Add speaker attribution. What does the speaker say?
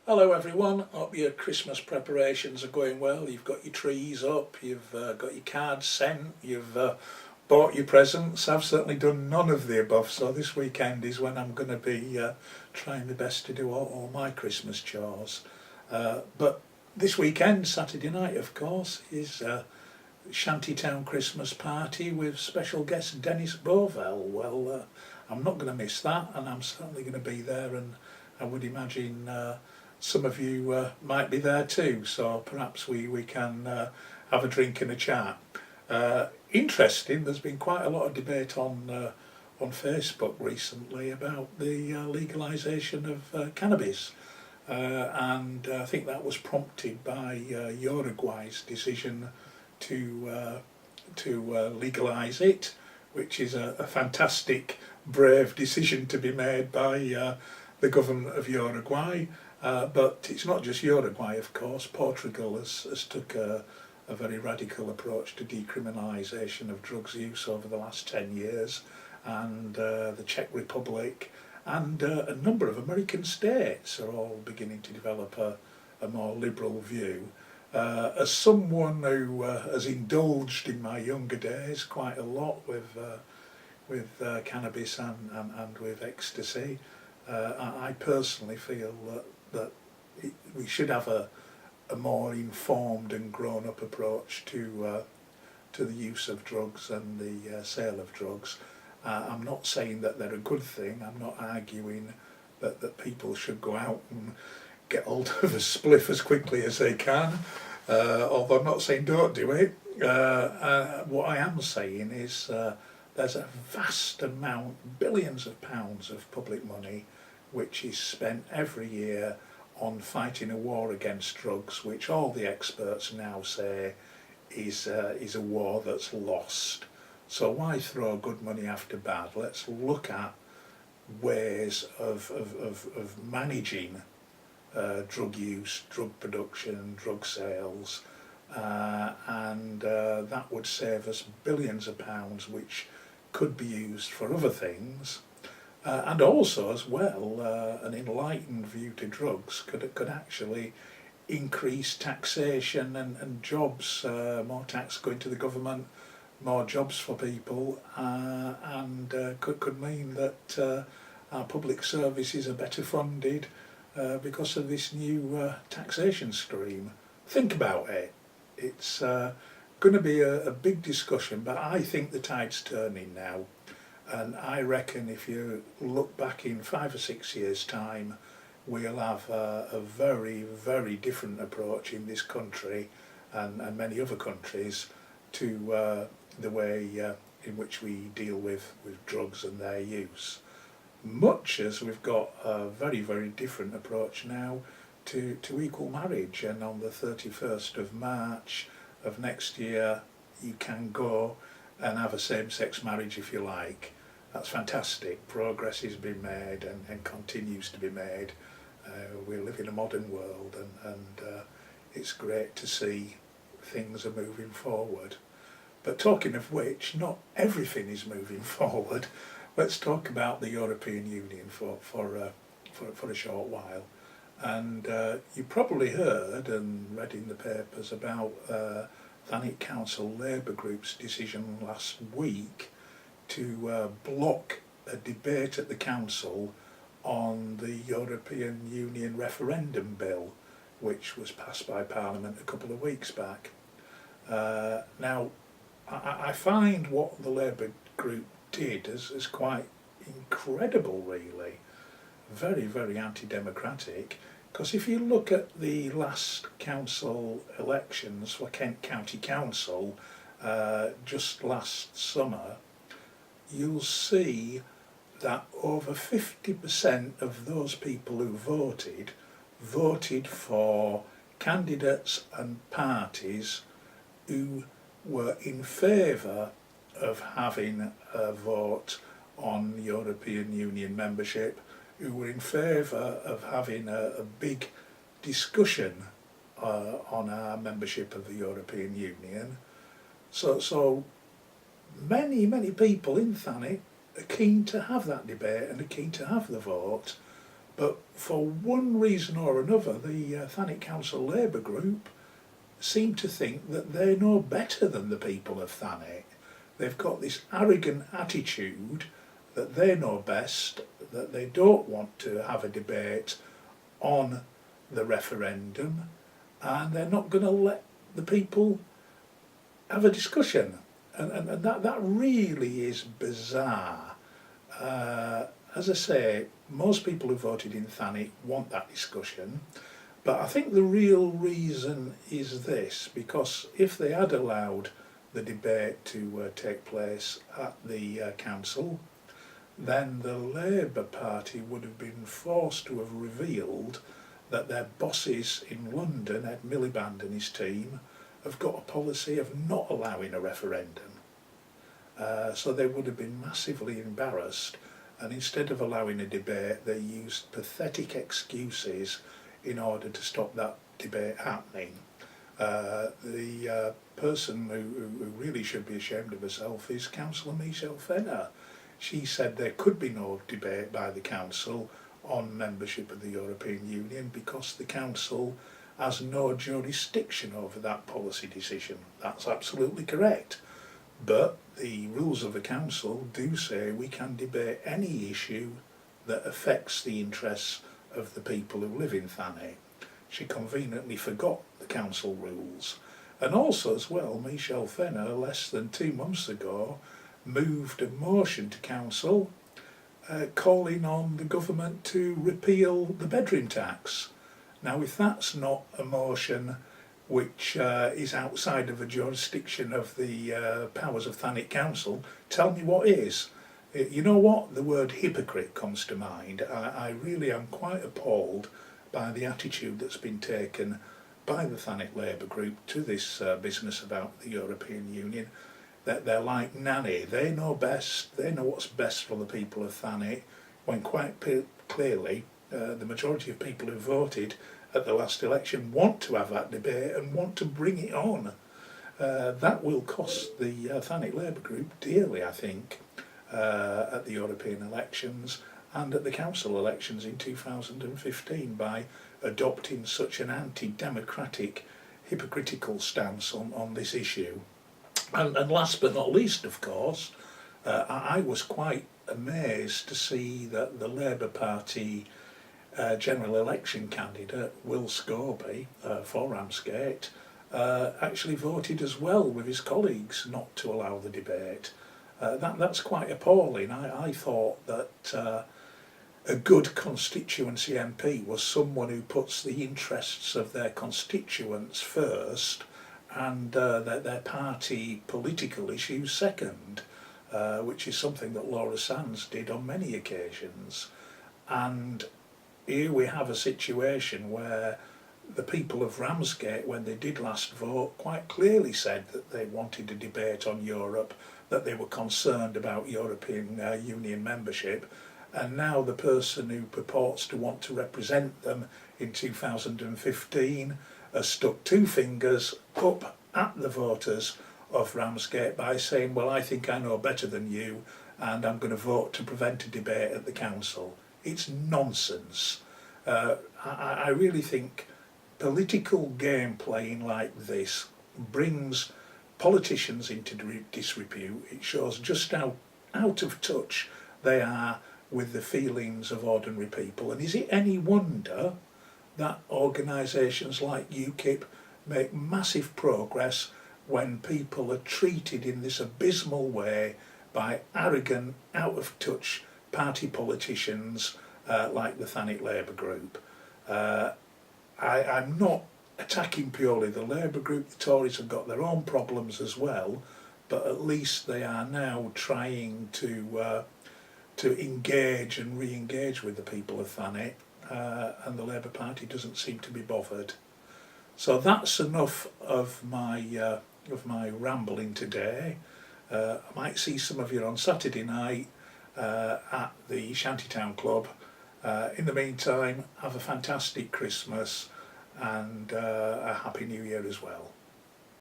Speaker 1: Hello everyone, hope your Christmas preparations are going well. You've got your trees up, you've got your cards sent, you've bought your presents. I've certainly done none of the above, so this weekend is when I'm going to be trying my best to do all my Christmas chores. But this weekend, Saturday night of course, is Shantytown Christmas party with special guest Dennis Bovell. Well, I'm not going to miss that, and I'm certainly going to be there, and I would imagine some of you might be there too, so perhaps we can have a drink and a chat. Interesting, there's been quite a lot of debate on Facebook recently about the legalisation of cannabis, and I think that was prompted by Uruguay's decision to legalise it, which is a fantastic, brave decision to be made by the government of Uruguay. But it's not just Uruguay, of course. Portugal has took a very radical approach to decriminalisation of drugs use over the last 10 years, and the Czech Republic and a number of American states are all beginning to develop a more liberal view. As someone who has indulged in my younger days quite a lot with cannabis and with ecstasy, I personally feel that we should have a more informed and grown-up approach to the use of drugs and the sale of drugs. I'm not saying that they're a good thing. I'm not arguing that people should go out and get hold of a spliff as quickly as they can, although I'm not saying don't do it. What I am saying is there's a vast amount, billions of pounds of public money which is spent every year on fighting a war against drugs, which all the experts now say is a war that's lost. So why throw good money after bad? Let's look at ways of managing drug use, drug production, drug sales, and that would save us billions of pounds, which could be used for other things. And also, as well, an enlightened view to drugs could actually increase taxation and jobs, more tax going to the government, more jobs for people, and could mean that our public services are better funded because of this new taxation stream. Think about it. It's going to be a big discussion, but I think the tide's turning now. And I reckon if you look back in 5 or 6 years' time, we'll have a very, very different approach in this country and many other countries to the way in which we deal with drugs and their use. Much as we've got a very, very different approach now to equal marriage, and on the 31st of March of next year you can go and have a same-sex marriage if you like. That's fantastic. Progress has been made and continues to be made. We live in a modern world, and it's great to see things are moving forward. But talking of which, not everything is moving forward. Let's talk about the European Union for a short while. And you probably heard and read in the papers about Thanet Council Labour Group's decision last week to block a debate at the council on the European Union referendum bill, which was passed by Parliament a couple of weeks back. Now, I find what the Labour group did as quite incredible, really. Very, very anti-democratic, because if you look at the last council elections for Kent County Council just last summer, you'll see that over 50% of those people who voted for candidates and parties who were in favour of having a vote on European Union membership, who were in favour of having a big discussion on our membership of the European Union. So many people in Thanet are keen to have that debate and are keen to have the vote, But for one reason or another, the Thanet Council Labour group seem to think that they know better than the people of Thanet. They've got this arrogant attitude that they know best, that they don't want to have a debate on the referendum, and they're not going to let the people have a discussion. And that really is bizarre. As I say, most people who voted in Thanet want that discussion, but I think the real reason is this, because if they had allowed the debate to take place at the council, then the Labour Party would have been forced to have revealed that their bosses in London, Ed Miliband and his team, have got a policy of not allowing a referendum. So they would have been massively embarrassed, and instead of allowing a debate, they used pathetic excuses in order to stop that debate happening. The person who really should be ashamed of herself is Councillor Michelle Fenner. She said there could be no debate by the council on membership of the European Union because the council has no jurisdiction over that policy decision. That's absolutely correct. But the rules of the council do say we can debate any issue that affects the interests of the people who live in Thanet. She conveniently forgot the council rules. And also as well, Michelle Fenner, less than 2 months ago, moved a motion to council calling on the government to repeal the bedroom tax. Now, if that's not a motion which is outside of the jurisdiction of the powers of Thanet Council, tell me what is. You know what? The word hypocrite comes to mind. I really am quite appalled by the attitude that's been taken by the Thanet Labour group to this business about the European Union. That they're like nanny, they know best, they know what's best for the people of Thanet, when quite clearly the majority of people who voted at the last election want to have that debate and want to bring it on. That will cost the Thanet Labour group dearly, I think, at the European elections and at the council elections in 2015 by adopting such an anti-democratic, hypocritical stance on this issue. And last but not least, of course, I was quite amazed to see that the Labour Party general election candidate, Will Scobie, for Ramsgate, actually voted as well with his colleagues not to allow the debate. That's quite appalling. I thought that a good constituency MP was someone who puts the interests of their constituents first and their party political issues second, which is something that Laura Sands did on many occasions. And here we have a situation where the people of Ramsgate, when they did last vote, quite clearly said that they wanted a debate on Europe, that they were concerned about European Union membership, and now the person who purports to want to represent them in 2015 has stuck 2 fingers up at the voters of Ramsgate by saying, well, I think I know better than you and I'm going to vote to prevent a debate at the council. It's nonsense. I really think political game playing like this brings politicians into disrepute. It shows just how out of touch they are with the feelings of ordinary people. And is it any wonder that organisations like UKIP make massive progress when people are treated in this abysmal way by arrogant, out-of-touch party politicians like the Thanet Labour group. I'm not attacking purely the Labour group. The Tories have got their own problems as well, but at least they are now trying to engage and re-engage with the people of Thanet, and the Labour Party doesn't seem to be bothered. So that's enough of my rambling today. I might see some of you on Saturday night at the Shantytown Club. In the meantime, have a fantastic Christmas and a Happy New Year as well.